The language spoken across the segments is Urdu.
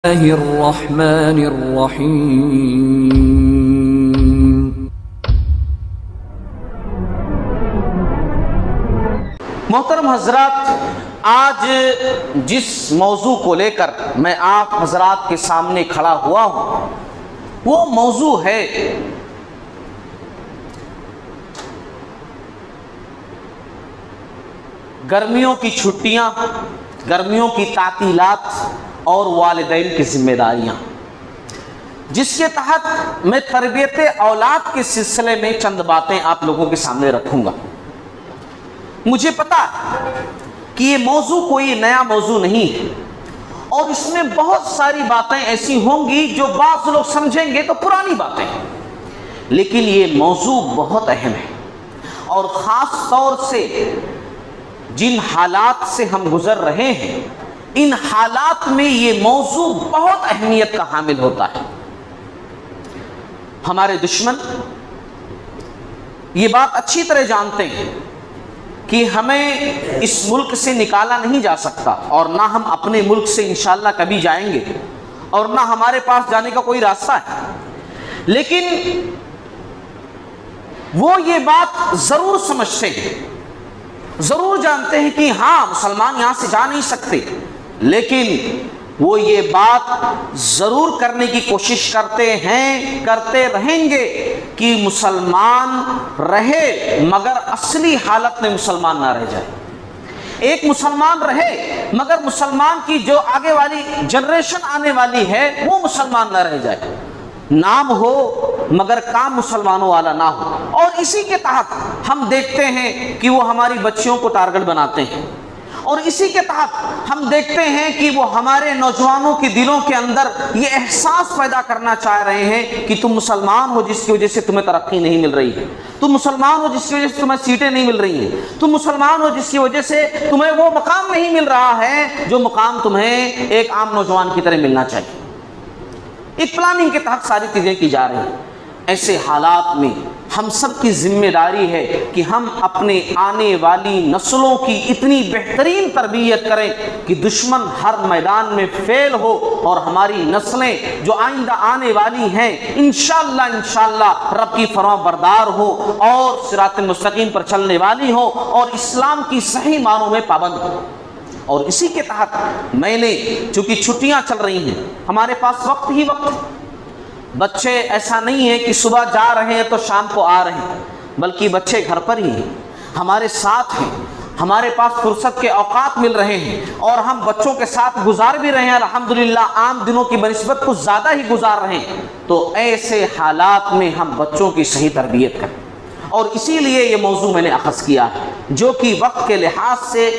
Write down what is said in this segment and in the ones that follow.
الرحمن الرحیم۔ محترم حضرات، آج جس موضوع کو لے کر میں آپ حضرات کے سامنے کھڑا ہوا ہوں وہ موضوع ہے گرمیوں کی چھٹیاں، گرمیوں کی تعطیلات اور والدین کی ذمہ داریاں، جس کے تحت میں تربیت اولاد کے سلسلے میں چند باتیں آپ لوگوں کے سامنے رکھوں گا۔ مجھے پتا کہ یہ موضوع کوئی نیا موضوع نہیں ہے اور اس میں بہت ساری باتیں ایسی ہوں گی جو بعض لوگ سمجھیں گے تو پرانی باتیں ہیں، لیکن یہ موضوع بہت اہم ہے اور خاص طور سے جن حالات سے ہم گزر رہے ہیں ان حالات میں یہ موضوع بہت اہمیت کا حامل ہوتا ہے۔ ہمارے دشمن یہ بات اچھی طرح جانتے ہیں کہ ہمیں اس ملک سے نکالا نہیں جا سکتا اور نہ ہم اپنے ملک سے انشاءاللہ کبھی جائیں گے اور نہ ہمارے پاس جانے کا کوئی راستہ ہے، لیکن وہ یہ بات ضرور سمجھتے ہیں، ضرور جانتے ہیں کہ ہاں مسلمان یہاں سے جا نہیں سکتے، لیکن وہ یہ بات ضرور کرنے کی کوشش کرتے ہیں، کرتے رہیں گے کہ مسلمان رہے مگر اصلی حالت میں مسلمان نہ رہ جائے۔ ایک مسلمان رہے مگر مسلمان کی جو آگے والی جنریشن آنے والی ہے وہ مسلمان نہ رہ جائے، نام ہو مگر کام مسلمانوں والا نہ ہو۔ اور اسی کے تحت ہم دیکھتے ہیں کہ وہ ہماری بچیوں کو ٹارگٹ بناتے ہیں، اور اسی کے تحت ہم دیکھتے ہیں کہ وہ ہمارے نوجوانوں کے دلوں کے اندر یہ احساس پیدا کرنا چاہ رہے ہیں کہ تم مسلمان ہو جس کی وجہ سے تمہیں ترقی نہیں مل رہی ہے، تم مسلمان ہو جس کی وجہ سے تمہیں سیٹیں نہیں مل رہی ہیں، تم مسلمان ہو جس کی وجہ سے تمہیں وہ مقام نہیں مل رہا ہے جو مقام تمہیں ایک عام نوجوان کی طرح ملنا چاہیے۔ ایک پلاننگ کے تحت ساری چیزیں کی جا رہی ہیں۔ ایسے حالات میں ہم سب کی ذمہ داری ہے کہ ہم اپنے آنے والی نسلوں کی اتنی بہترین تربیت کریں کہ دشمن ہر میدان میں فیل ہو اور ہماری نسلیں جو آئندہ آنے والی ہیں انشاءاللہ رب کی فرما بردار ہو اور صراط مستقیم پر چلنے والی ہو اور اسلام کی صحیح معنوں میں پابند ہو۔ اور اسی کے تحت میں نے، چونکہ چھٹیاں چل رہی ہیں، ہمارے پاس وقت ہی وقت، بچے ایسا نہیں ہے کہ صبح جا رہے ہیں تو شام کو آ رہے ہیں، بلکہ بچے گھر پر ہی ہیں، ہمارے ساتھ ہیں، ہمارے پاس فرصت کے اوقات مل رہے ہیں اور ہم بچوں کے ساتھ گزار بھی رہے ہیں، الحمدللہ عام دنوں کی بنسبت کچھ زیادہ ہی گزار رہے ہیں۔ تو ایسے حالات میں ہم بچوں کی صحیح تربیت کریں، اور اسی لیے یہ موضوع میں نے اخذ کیا ہے جو کہ وقت کے لحاظ سے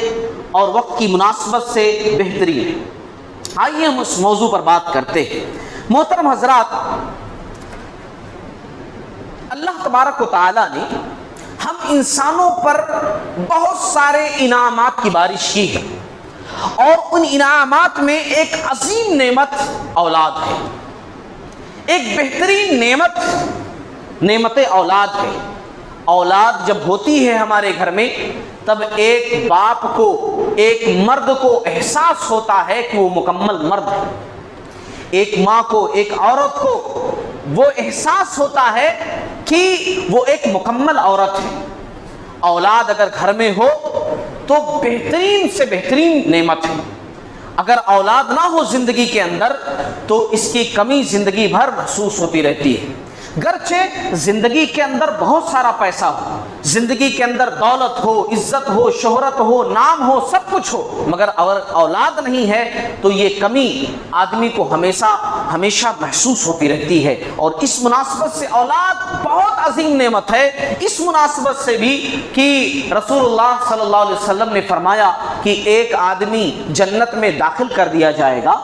اور وقت کی مناسبت سے بہترین ہے۔ آئیے ہم اس موضوع پر بات کرتے ہیں۔ محترم حضرات، اللہ تبارک و تعالی نے ہم انسانوں پر بہت سارے انعامات کی بارش کی ہے، اور ان انعامات میں ایک عظیم نعمت اولاد ہے، ایک بہترین نعمت اولاد ہے۔ اولاد جب ہوتی ہے ہمارے گھر میں تب ایک باپ کو، ایک مرد کو احساس ہوتا ہے کہ وہ مکمل مرد ہے، ایک ماں کو، ایک عورت کو وہ احساس ہوتا ہے کہ وہ ایک مکمل عورت ہے۔ اولاد اگر گھر میں ہو تو بہترین سے بہترین نعمت ہے۔ اگر اولاد نہ ہو زندگی کے اندر تو اس کی کمی زندگی بھر محسوس ہوتی رہتی ہے۔ گرچہ زندگی کے اندر بہت سارا پیسہ ہو، زندگی کے اندر دولت ہو، عزت ہو، شہرت ہو، نام ہو، سب کچھ ہو، مگر اگر اولاد نہیں ہے تو یہ کمی آدمی کو ہمیشہ محسوس ہوتی رہتی ہے۔ اور اس مناسبت سے اولاد بہت عظیم نعمت ہے، اس مناسبت سے بھی کہ رسول اللہ صلی اللہ علیہ وسلم نے فرمایا کہ ایک آدمی جنت میں داخل کر دیا جائے گا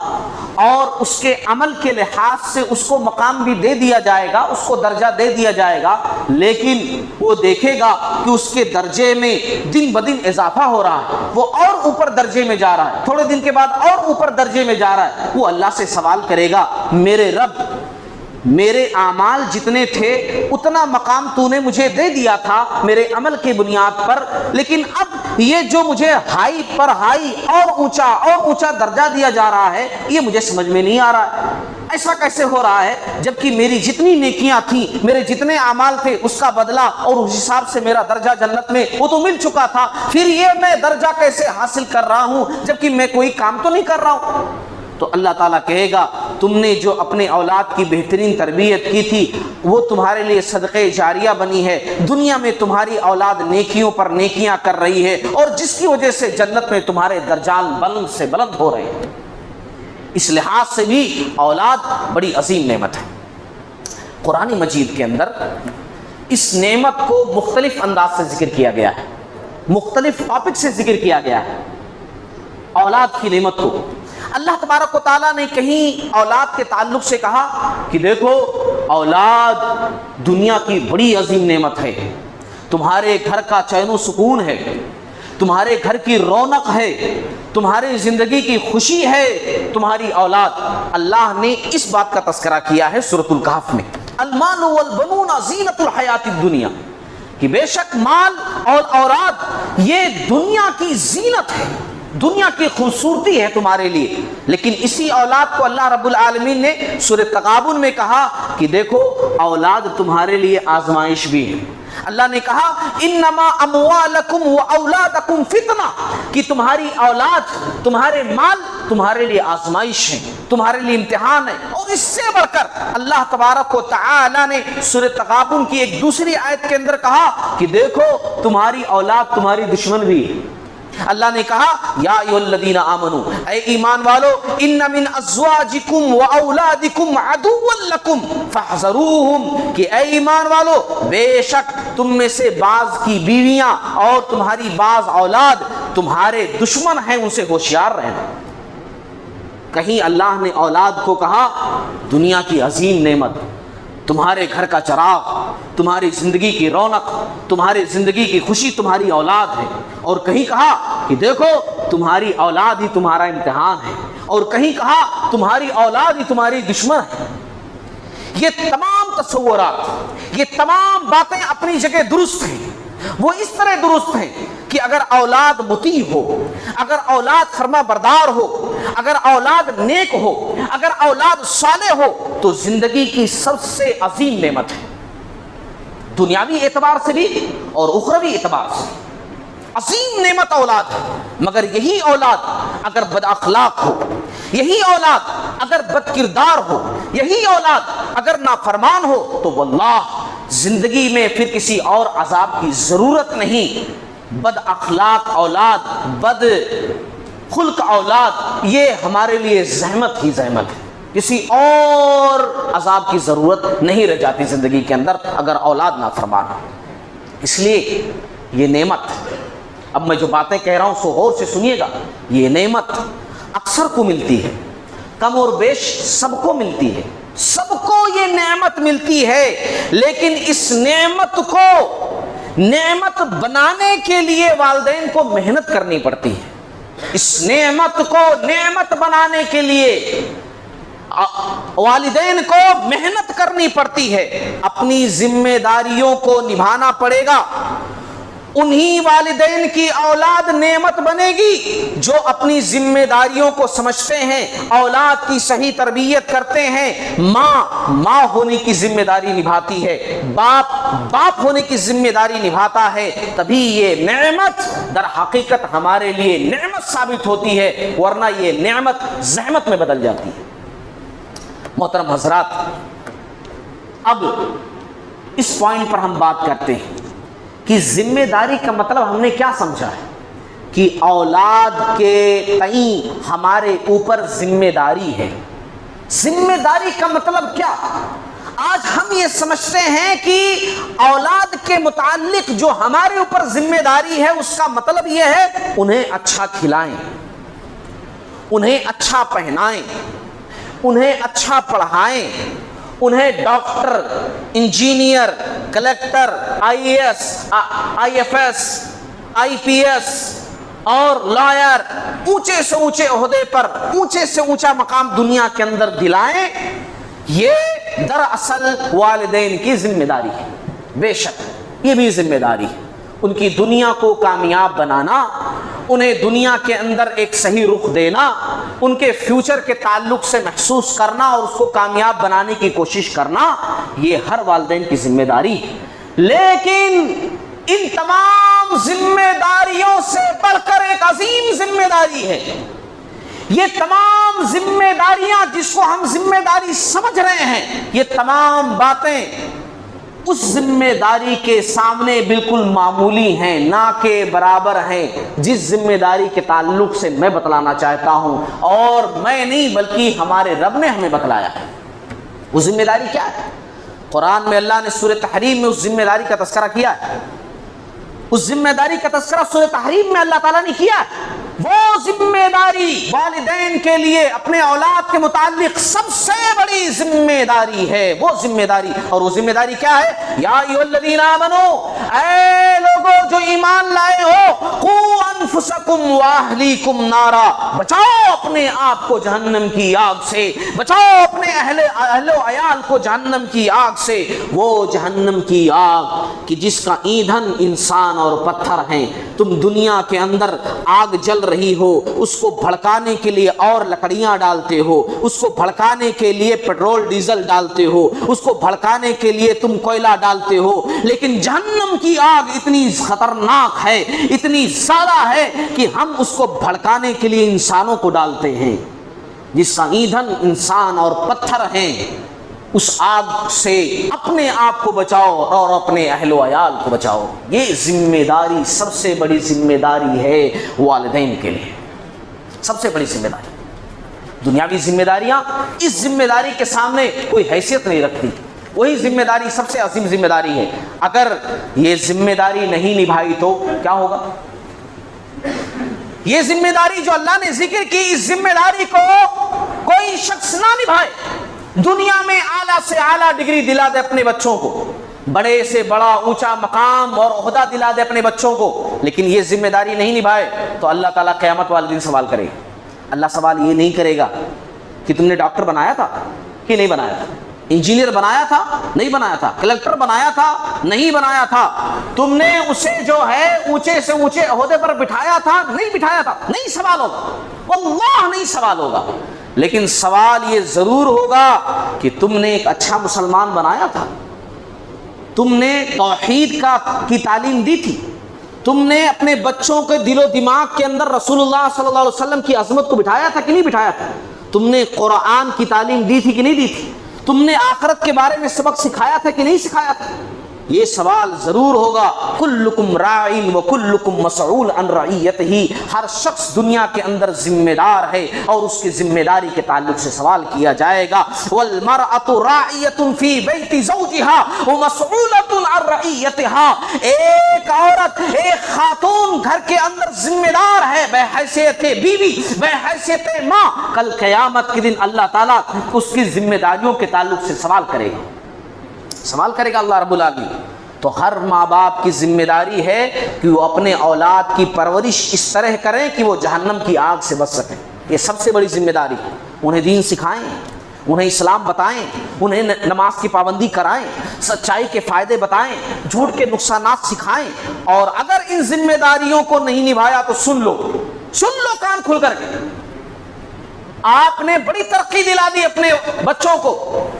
اور اس کے عمل کے لحاظ سے اس کو مقام بھی دے دیا جائے گا، اس کو درجہ دے دیا جائے گا، لیکن وہ دیکھے گا کہ اس کے درجے میں دن بدن اضافہ ہو رہا ہے، وہ اور اوپر درجے میں جا رہا ہے، تھوڑے دن کے بعد اور اوپر درجے میں جا رہا ہے۔ وہ اللہ سے سوال کرے گا، میرے رب، میرے اعمال جتنے تھے اتنا مقام تو نے مجھے دے دیا تھا میرے عمل کی بنیاد پر، لیکن اب یہ جو مجھے ہائی پر ہائی اور اونچا درجہ دیا جا رہا ہے یہ مجھے سمجھ میں نہیں آ رہا ہے. ایسا کیسے ہو رہا ہے جبکہ میری جتنی نیکیاں تھیں، میرے جتنے اعمال تھے، اس کا بدلہ اور اس حساب سے میرا درجہ جنت میں وہ تو مل چکا تھا، پھر یہ میں درجہ کیسے حاصل کر رہا ہوں جبکہ میں کوئی کام تو نہیں کر رہا ہوں؟ تو اللہ تعالیٰ کہے گا تم نے جو اپنے اولاد کی بہترین تربیت کی تھی وہ تمہارے لیے صدقہ جاریہ بنی ہے. دنیا میں تمہاری اولاد نیکیوں پر نیکیاں کر رہی ہے اور جس کی وجہ سے جنت میں تمہارے درجات بلند سے بلند ہو رہے ہیں. اس لحاظ سے بھی اولاد بڑی عظیم نعمت ہے. قرآن مجید کے اندر اس نعمت کو مختلف انداز سے ذکر کیا گیا ہے، مختلف ٹاپک سے ذکر کیا گیا ہے. اولاد کی نعمت کو اللہ تبارک و تعالیٰ نے کہیں اولاد کے تعلق سے کہا کہ دیکھو اولاد دنیا کی بڑی عظیم نعمت ہے، تمہارے گھر کا چین و سکون ہے، تمہارے گھر کی رونق ہے، تمہاری زندگی کی خوشی ہے تمہاری اولاد. اللہ نے اس بات کا تذکرہ کیا ہے سورۃ الکہف میں، المال والبنون زینت الحیات الدنیا، کہ بے شک مال اور اولاد یہ دنیا کی زینت ہے، دنیا کی خوبصورتی ہے تمہارے لیے. لیکن اسی اولاد کو اللہ رب العالمین نے سورۃ تغابن میں کہا کہ دیکھو اولاد تمہارے لیے آزمائش بھی ہے. اللہ نے کہا انما اموالکم واولادکم فتنہ، کہ تمہاری اولاد، تمہارے مال تمہارے لیے آزمائش ہے، تمہارے لیے امتحان ہے. اور اس سے بڑھ کر اللہ تبارک و تعالی نے سورۃ تغابن کی ایک دوسری آیت کے اندر کہا کہ دیکھو تمہاری اولاد تمہاری دشمن بھی ہے. اللہ نے کہا یا ایھا الذین آمنو، اے ایمان والو، ان من ازواجکم واولادکم عدوا لکم فاحذروہم، کہ اے ایمان والو بے شک تم میں سے بعض کی بیویاں اور تمہاری بعض اولاد تمہارے دشمن ہیں، ان سے ہوشیار رہنا. کہیں اللہ نے اولاد کو کہا دنیا کی عظیم نعمت، تمہارے گھر کا چراغ، تمہاری زندگی کی رونق، تمہاری زندگی کی خوشی تمہاری اولاد ہے. اور کہیں کہا کہ دیکھو تمہاری اولاد ہی تمہارا امتحان ہے. اور کہیں کہا تمہاری اولاد ہی تمہاری دشمن ہے. یہ تمام تصورات، یہ تمام باتیں اپنی جگہ درست ہیں. وہ اس طرح درست ہیں کہ اگر اولاد مطیع ہو، اگر اولاد فرما بردار ہو، اگر اولاد نیک ہو، اگر اولاد صالح ہو تو زندگی کی سب سے عظیم نعمت ہے، دنیاوی اعتبار سے بھی اور اخروی اعتبار سے عظیم نعمت اولاد ہے. مگر یہی اولاد اگر بد اخلاق ہو، یہی اولاد اگر بد کردار ہو، یہی اولاد اگر نافرمان ہو تو واللہ زندگی میں پھر کسی اور عذاب کی ضرورت نہیں. بد اخلاق اولاد، بد خلق اولاد یہ ہمارے لیے زحمت ہی زحمت ہے. کسی اور عذاب کی ضرورت نہیں رہ جاتی زندگی کے اندر اگر اولاد نافرمان ہو. اس لیے یہ نعمت، اب میں جو باتیں کہہ رہا ہوں سو غور سے سنیے گا، یہ نعمت اکثر کو ملتی ہے، کم اور بیش سب کو ملتی ہے، سب کو یہ نعمت ملتی ہے. لیکن اس نعمت کو نعمت بنانے کے لیے والدین کو محنت کرنی پڑتی ہے. اس نعمت کو نعمت بنانے کے لیے والدین کو محنت کرنی پڑتی ہے، اپنی ذمہ داریوں کو نبھانا پڑے گا. انہی والدین کی اولاد نعمت بنے گی جو اپنی ذمہ داریوں کو سمجھتے ہیں، اولاد کی صحیح تربیت کرتے ہیں. ماں ہونے کی ذمہ داری نبھاتی ہے، باپ ہونے کی ذمہ داری نبھاتا ہے. تبھی یہ نعمت در حقیقت ہمارے لیے نعمت ثابت ہوتی ہے، ورنہ یہ نعمت زحمت میں بدل جاتی ہے. محترم حضرات، اب اس پوائنٹ پر ہم بات کرتے ہیں کہ ذمہ داری کا مطلب ہم نے کیا سمجھا ہے، کہ اولاد کے تئیں ہمارے اوپر ذمہ داری ہے. ذمہ داری کا مطلب کیا؟ آج ہم یہ سمجھتے ہیں کہ اولاد کے متعلق جو ہمارے اوپر ذمہ داری ہے اس کا مطلب یہ ہے انہیں اچھا کھلائیں، انہیں اچھا پہنائیں، انہیں اچھا پڑھائیں، انہیں doctor, engineer, collector, IAS، IFS، IPS اور لائر، اونچے سے اونچے عہدے پر اونچے سے اونچا مقام دنیا کے اندر دلائیں. یہ دراصل والدین کی ذمہ داری ہے. بے شک یہ بھی ذمہ داری ہے، ان کی دنیا کو کامیاب بنانا، انہیں دنیا کے اندر ایک صحیح رخ دینا، ان کے فیوچر کے تعلق سے محسوس کرنا اور اس کو کامیاب بنانے کی کوشش کرنا، یہ ہر والدین کی ذمہ داری ہے۔ لیکن ان تمام ذمہ داریوں سے بڑھ کر ایک عظیم ذمہ داری ہے۔ یہ تمام ذمہ داریاں جس کو ہم ذمہ داری سمجھ رہے ہیں، یہ تمام باتیں اس ذمہ داری کے سامنے بالکل معمولی ہیں، نہ کہ برابر ہیں جس ذمہ داری کے تعلق سے میں بتلانا چاہتا ہوں، اور میں نہیں بلکہ ہمارے رب نے ہمیں بتلایا ہے۔ وہ ذمہ داری کیا ہے؟ قرآن میں اللہ نے سورہ تحریم میں اس ذمہ داری کا تذکرہ کیا ہے۔ اس ذمہ داری کا تذکرہ سورہ تحریم میں اللہ تعالیٰ نے کیا ہے۔ وہ ذمہ داری والدین کے لیے اپنے اولاد کے متعلق سب سے بڑی ذمہ داری ہے، وہ ذمہ داری، اور وہ ذمہ داری کیا ہے؟ یا ایھا الذین آمنوا، اے لوگوں جو ایمان لائے ہو، قوا انفسکم واہلیکم نارا، بچاؤ اپنے آپ کو جہنم کی آگ سے، بچاؤ اپنے اہل و عیال کو جہنم کی آگ سے، وہ جہنم کی آگ کہ جس کا ایندھن انسان اور پتھر ہیں۔ تم دنیا کے اندر آگ جل رہی ہو، اس کو بھڑکانے کے لیے اور لکڑیاں ڈالتے ہو، اس کو بھڑکانے کے لیے پیٹرول ڈیزل ڈالتے ہو، اس کو بھڑکانے کے لیے تم کوئلہ ڈالتے ہو، لیکن جہنم کی آگ اتنی خطرناک ہے، اتنی زیادہ ہے کہ ہم اس کو بھڑکانے کے لیے انسانوں کو ڈالتے ہیں، جس کا ایندھن انسان اور پتھر ہیں۔ اس آگ سے اپنے آپ کو بچاؤ اور اپنے اہل و عیال کو بچاؤ۔ یہ ذمہ داری سب سے بڑی ذمہ داری ہے والدین کے لیے، سب سے بڑی ذمہ داری۔ دنیاوی ذمہ داریاں اس ذمہ داری کے سامنے کوئی حیثیت نہیں رکھتی، وہی ذمہ داری سب سے عظیم ذمہ داری ہے۔ اگر یہ ذمہ داری نہیں نبھائی تو کیا ہوگا؟ یہ ذمہ داری جو اللہ نے ذکر کی، اس ذمہ داری کو کوئی شخص نہ نبھائے، دنیا میں اعلیٰ سے اعلیٰ ڈگری دلا دے اپنے بچوں کو، بڑے سے بڑا اونچا مقام اور عہدہ دلا دے اپنے بچوں کو، لیکن یہ ذمہ داری نہیں نبھائے تو اللہ تعالیٰ قیامت والے دن سوال کرے گا۔ اللہ سوال یہ نہیں کرے گا کہ تم نے ڈاکٹر بنایا تھا کہ نہیں بنایا تھا، انجینئر بنایا تھا نہیں بنایا تھا، کلکٹر بنایا تھا نہیں بنایا تھا، تم نے اسے جو ہے اونچے سے اونچے عہدے پر بٹھایا تھا نہیں بٹھایا تھا، نہیں سوال ہوگا، واللہ نہیں سوال ہوگا۔ لیکن سوال یہ ضرور ہوگا کہ تم نے ایک اچھا مسلمان بنایا تھا، تم نے توحید کی تعلیم دی تھی، تم نے اپنے بچوں کے دل و دماغ کے اندر رسول اللہ صلی اللہ علیہ وسلم کی عظمت کو بٹھایا تھا کہ نہیں بٹھایا تھا، تم نے قرآن کی تعلیم دی تھی کہ نہیں دی تھی، تم نے آخرت کے بارے میں سبق سکھایا تھا کہ نہیں سکھایا تھا۔ یہ سوال ضرور ہوگا۔ کلکم راعٍ وکلکم مسئول عن رعیتہ، ہر شخص دنیا کے اندر ذمہ دار ہے اور اس کی ذمہ داری کے تعلق سے سوال کیا جائے گا۔ والمرأۃ راعیۃ فی بیت زوجها ومسئولۃ عن رعیتہا، ایک عورت، ایک خاتون گھر کے اندر ذمہ دار ہے بحیثیت بیوی، بحیثیت ماں۔ کل قیامت کے دن اللہ تعالیٰ اس کی ذمہ داریوں کے تعلق سے سوال کرے گا، سوال کرے گا اللہ رب العالمین۔ تو ہر ماں باپ کی ذمہ داری ہے کہ وہ اپنے اولاد کی پرورش اس طرح کریں کہ وہ جہنم کی آگ سے بچ سکیں۔ یہ سب سے بڑی ذمہ داری ہے۔ انہیں دین سکھائیں، انہیں اسلام بتائیں، انہیں نماز کی پابندی کرائیں، سچائی کے فائدے بتائیں، جھوٹ کے نقصانات سکھائیں۔ اور اگر ان ذمہ داریوں کو نہیں نبھایا تو سن لو کان کھل کر کے، آپ نے بڑی ترقی دلا دی اپنے بچوں کو،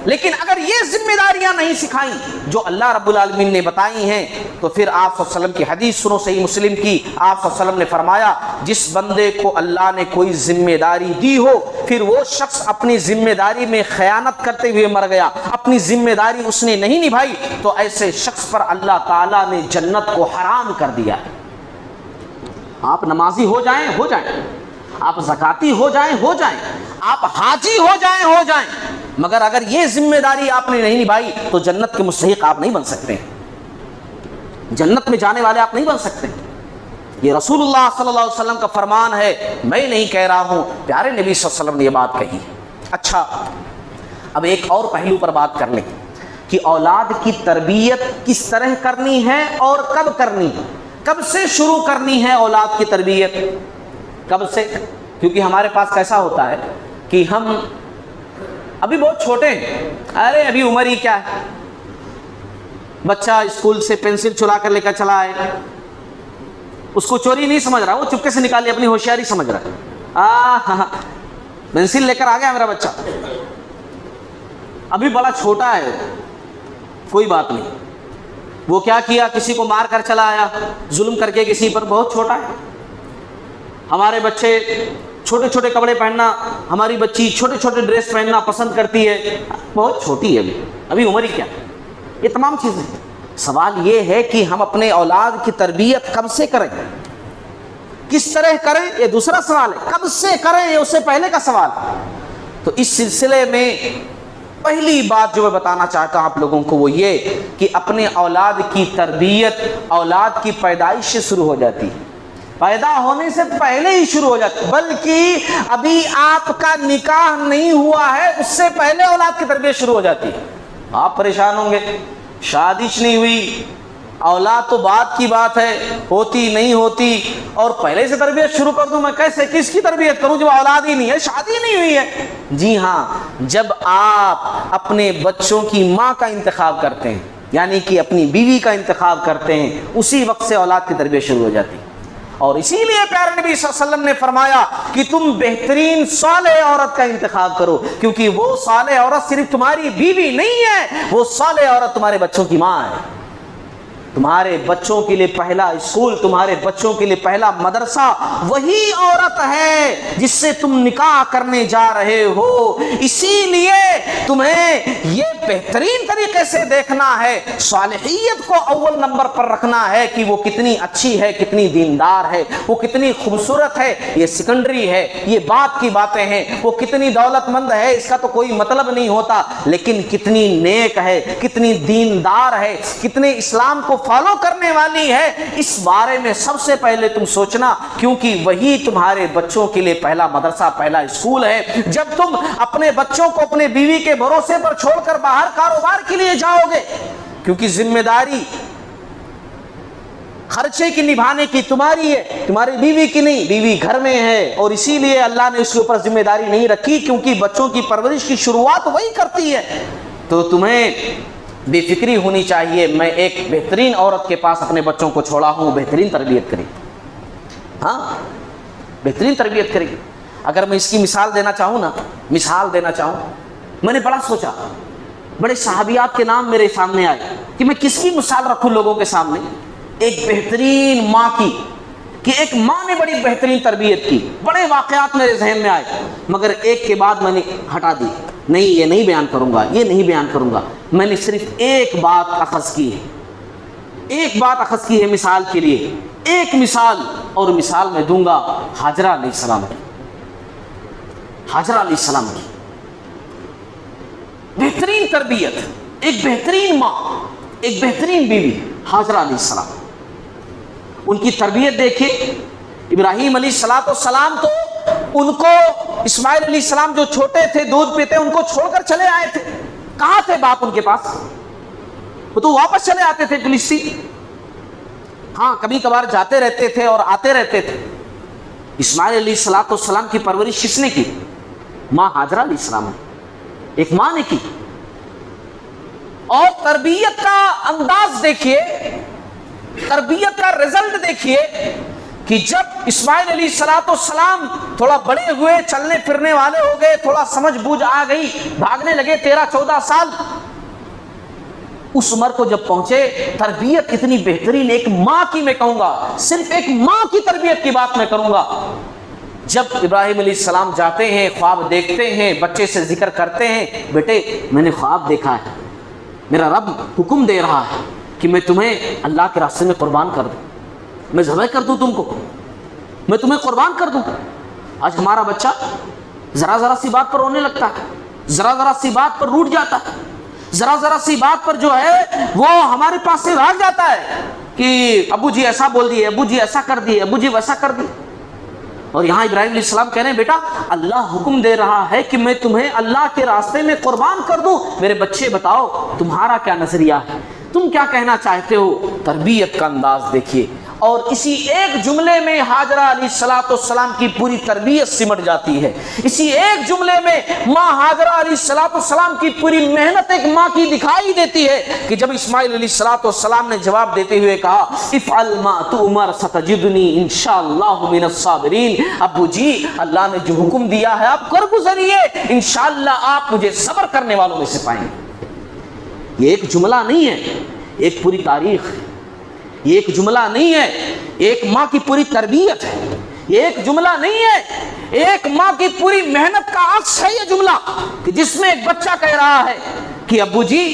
لیکن اگر یہ ذمہ داریاں نہیں سکھائیں جو اللہ رب العالمین نے بتائی ہیں، تو پھر آپ صلی اللہ علیہ وسلم کی حدیث سنو، صحیح مسلم کی، آپ صلی اللہ علیہ وسلم نے فرمایا جس بندے کو اللہ نے کوئی ذمہ داری دی ہو، پھر وہ شخص اپنی ذمہ داری میں خیانت کرتے ہوئے مر گیا، اپنی ذمہ داری اس نے نہیں نبھائی، تو ایسے شخص پر اللہ تعالیٰ نے جنت کو حرام کر دیا ہے۔ آپ نمازی ہو جائیں، آپ زکاتی ہو جائیں، آپ حاجی ہو جائیں، مگر اگر یہ ذمہ داری آپ نے نہیں نبھائی تو جنت کے مستحق آپ نہیں بن سکتے، جنت میں جانے والے آپ نہیں بن سکتے۔ یہ رسول اللہ صلی اللہ علیہ وسلم کا فرمان ہے، میں نہیں کہہ رہا ہوں، پیارے نبی صلی اللہ علیہ وسلم نے یہ بات کہی۔ اچھا، اب ایک اور پہلو پر بات کر لیں کہ اولاد کی تربیت کس طرح کرنی ہے اور کب کرنی ہے، کب سے شروع کرنی ہے اولاد کی تربیت، کب سے؟ کیونکہ ہمارے پاس کیسا ہوتا ہے کہ ہم ابھی بہت چھوٹے ہیں، ارے ابھی عمر ہی کیا ہے، بچہ اسکول سے پینسل چرا کر لے کر چلا آئے، اس کو چوری نہیں سمجھ رہا, وہ چپکے سے نکالی, اپنی ہوشیاری سمجھ رہا ہے. پینسل لے کر آ گیا میرا بچہ, ابھی بڑا چھوٹا ہے, کوئی بات نہیں. وہ کیا کیا, کسی کو مار کر چلا آیا, ظلم کر کے کسی پر, بہت چھوٹا ہے. ہمارے بچے چھوٹے چھوٹے کپڑے پہننا, ہماری بچی چھوٹے چھوٹے ڈریس پہننا پسند کرتی ہے, بہت چھوٹی ہے ابھی عمر ہی کیا. یہ تمام چیزیں. سوال یہ ہے کہ ہم اپنے اولاد کی تربیت کب سے کریں, کس طرح کریں, یہ دوسرا سوال ہے. کب سے کریں یہ اس سے پہلے کا سوال. تو اس سلسلے میں پہلی بات جو میں بتانا چاہتا ہوں آپ لوگوں کو وہ یہ کہ اپنے اولاد کی تربیت اولاد کی پیدائش سے شروع ہو جاتی ہے, پیدا ہونے سے پہلے ہی شروع ہو جاتی ہے. بلکہ ابھی آپ کا نکاح نہیں ہوا ہے اس سے پہلے اولاد کی تربیت شروع ہو جاتی ہے. آپ پریشان ہوں گے, شادی نہیں ہوئی, اولاد تو بات کی بات ہے, ہوتی نہیں ہوتی, اور پہلے سے تربیت شروع کر دوں میں, کیسے, کس کی تربیت کروں جب اولاد ہی نہیں ہے, شادی نہیں ہوئی ہے. جی ہاں, جب آپ اپنے بچوں کی ماں کا انتخاب کرتے ہیں, یعنی کہ اپنی بیوی کا انتخاب کرتے ہیں, اسی وقت سے اولاد کی تربیت شروع ہو جاتی ہے. اور اسی لیے پیارے نبی صلی اللہ علیہ وسلم نے فرمایا کہ تم بہترین صالح عورت کا انتخاب کرو, کیونکہ وہ صالح عورت صرف تمہاری بیوی نہیں ہے, وہ صالح عورت تمہارے بچوں کی ماں ہے. تمہارے بچوں کے لیے پہلا اسکول, تمہارے بچوں کے لیے پہلا مدرسہ وہی عورت ہے جس سے تم نکاح کرنے جا رہے ہو. اسی لیے تمہیں یہ بہترین طریقے سے دیکھنا ہے, صالحیت کو اول نمبر پر رکھنا ہے کہ وہ کتنی اچھی ہے, کتنی دیندار ہے, وہ کتنی خوبصورت ہے, یہ سیکنڈری ہے, یہ بات کی باتیں ہیں. وہ کتنی دولت مند ہے اس کا تو کوئی مطلب نہیں ہوتا, لیکن کتنی نیک ہے, کتنی دیندار ہے, کتنے اسلام کو فالو کرنے والی ہے, اس بارے میں سب سے پہلے تم سوچنا, کیونکہ وہی تمہارے بچوں کے لیے پہلا مدرسہ, پہلا اسکول ہے. جب تم اپنے بچوں کو اپنے بیوی کے بھروسے پر چھوڑ کر باہر کاروبار کے لیے جاؤ گے, کیونکہ ذمہ داری خرچے کی نبھانے کی تمہاری ہے, تمہاری بیوی کی نہیں, بیوی گھر میں ہے, اور اسی لیے اللہ نے اس کے اوپر ذمہ داری نہیں رکھی, کیونکہ بچوں کی پرورش کی شروعات وہی کرتی ہے. تو تمہیں بے فکری ہونی چاہیے, میں ایک بہترین عورت کے پاس اپنے بچوں کو چھوڑا ہوں, بہترین تربیت کرے, ہاں بہترین تربیت کرے گی. اگر میں اس کی مثال دینا چاہوں نا, مثال دینا چاہوں, میں نے بڑا سوچا, بڑے صحابیات کے نام میرے سامنے آئے کہ میں کس کی مثال رکھوں لوگوں کے سامنے. ایک بہترین ماں کی, کہ ایک ماں نے بڑی بہترین تربیت کی, بڑے واقعات میرے ذہن میں آئے, مگر ایک کے بعد میں نے ہٹا دی, نہیں یہ نہیں بیان کروں گا, یہ نہیں بیان کروں گا. میں نے صرف ایک بات اخذ کی ہے, ایک بات اخذ کی ہے مثال کے لیے, ایک مثال, اور مثال میں دوں گا ہاجرہ علیہ السلام کی. ہاجرہ علیہ السلام کی بہترین تربیت, ایک بہترین ماں, ایک بہترین بیوی, ہاجرہ علیہ السلام. ان کی تربیت دیکھیں. ابراہیم علیہ السلام تو ان کو, اسماعیل علیہ السلام جو چھوٹے تھے دودھ پیتے, ان کو چھوڑ کر چلے آئے تھے. کہاں تھے باپ ان کے پاس, وہ تو واپس چلے آتے تھے فلسطین. ہاں کبھی کبھار جاتے رہتے تھے اور آتے رہتے تھے. اسماعیل علیہ السلام کی پرورش کس نے کی, ماں ہاجرہ علیہ السلام نے, ایک ماں نے کی. اور تربیت کا انداز دیکھیے, تربیت کا رزلٹ دیکھیے, کہ جب اسماعیل علیہ السلام تھوڑا بڑے ہوئے, چلنے پھرنے والے ہو گئے, تھوڑا سمجھ بوجھ آ گئی, بھاگنے لگے 13-14 سال, اس عمر کو جب پہنچے, تربیت اتنی بہترین, ایک ماں کی میں کہوں گا, صرف ایک ماں کی تربیت کی بات میں کروں گا. جب ابراہیم علیہ السلام جاتے ہیں, خواب دیکھتے ہیں, بچے سے ذکر کرتے ہیں, بیٹے میں نے خواب دیکھا ہے, میرا رب حکم دے رہا ہے کہ میں تمہیں اللہ کے راستے میں قربان کر دوں, میں ذبح کر دوں تم کو, میں تمہیں قربان کر دوں. آج ہمارا بچہ ذرا ذرا سی بات پر رونے لگتا ہے, ذرا ذرا سی بات پر روٹ جاتا ہے, ذرا ذرا سی بات پر جو ہے وہ ہمارے پاس سے بھاگ جاتا ہے کہ ابو جی ایسا بول دیے, ابو جی ایسا کر دیے, ابو جی ویسا کر دیے. اور یہاں ابراہیم علیہ السلام کہہ رہے ہیں, بیٹا اللہ حکم دے رہا ہے کہ میں تمہیں اللہ کے راستے میں قربان کر دوں. میرے بچے بتاؤ تمہارا کیا نظریہ ہے, تم کیا کہنا چاہتے ہو. تربیت کا انداز دیکھیے. اور اسی ایک جملے میں حاجرہ علیہ السلام کی پوری تربیت سمٹ جاتی ہے. اسی ایک جملے میں ماں حاجرہ علیہ السلام کی پوری محنت ایک ماں کی دکھائی دیتی ہے کہ جب اسماعیل علیہ السلام نے جواب دیتے ہوئے کہا افعل ما تؤمر ستجدنی انشاءاللہ من الصابرین، ابو جی اللہ نے جو حکم دیا ہے آپ کر گزریے، انشاءاللہ آپ مجھے صبر کرنے والوں میں سے پائیں گے. یہ ایک جملہ نہیں ہے، ایک پوری تاریخ ہے. یہ ایک جملہ نہیں ہے، ایک ماں کی پوری تربیت ہے. یہ ایک جملہ نہیں ہے، ایک ماں کی پوری محنت کا عکس ہے یہ جملہ، کہ جس میں ایک بچہ کہہ رہا ہے کہ ابو جی